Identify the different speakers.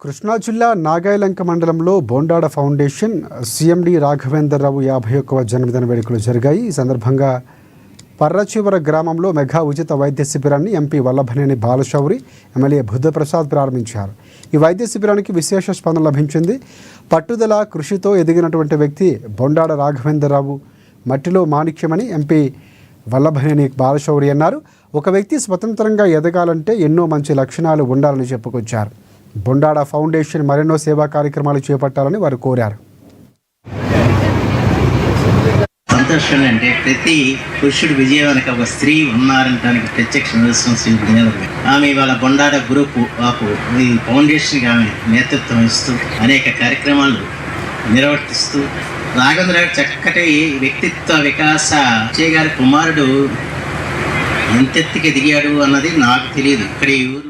Speaker 1: కృష్ణా జిల్లా నాగాయలంక మండలంలో Bondada foundation CMD Raghavendra Rao 51వ జన్మదిన వేడుకలు జరిగాయి. ఈ సందర్భంగా పర్రచివర గ్రామంలో మెగా ఉచిత వైద్య శిబిరాన్ని ఎంపీ వల్లభనేని బాలశౌరి, ఎమ్మెల్యే బుద్ధప్రసాద్ ప్రారంభించారు. ఈ వైద్య శిబిరానికి విశేష స్పందన లభించింది. పట్టుదల, కృషితో ఎదిగినటువంటి వ్యక్తి బొండాడ రాఘవేంద్రరావు మట్టిలో మాణిక్యమని ఎంపీ వల్లభనేని బాలశౌరి అన్నారు. ఒక వ్యక్తి స్వతంత్రంగా ఎదగాలంటే ఎన్నో మంచి లక్షణాలు ఉండాలని చెప్పుకొచ్చారు. బొండాడ ఫౌండేషన్ మరెన్నో సేవా కార్యక్రమాలు చేపట్టాలని వారు కోరారు.
Speaker 2: సంతోషం అంటే ప్రతి పురుషుడు విజయం వెనక ఒక స్త్రీ ఉన్నారనడానికి ప్రత్యక్ష నిదర్శనం. ఆమె ఇవాళ బొండాడ గ్రూప్ ఆపు ఈ ఫౌండేషన్కి ఆమె నేతృత్వం ఇస్తూ అనేక కార్యక్రమాలు నిర్వర్తిస్తూ రాఘవేంద్ర చక్కటి వ్యక్తిత్వ వికాస గారి కుమారుడు ఎంతెత్తికి దిగాడు అన్నది నాకు తెలియదు. ఇక్కడ ఈ ఊరు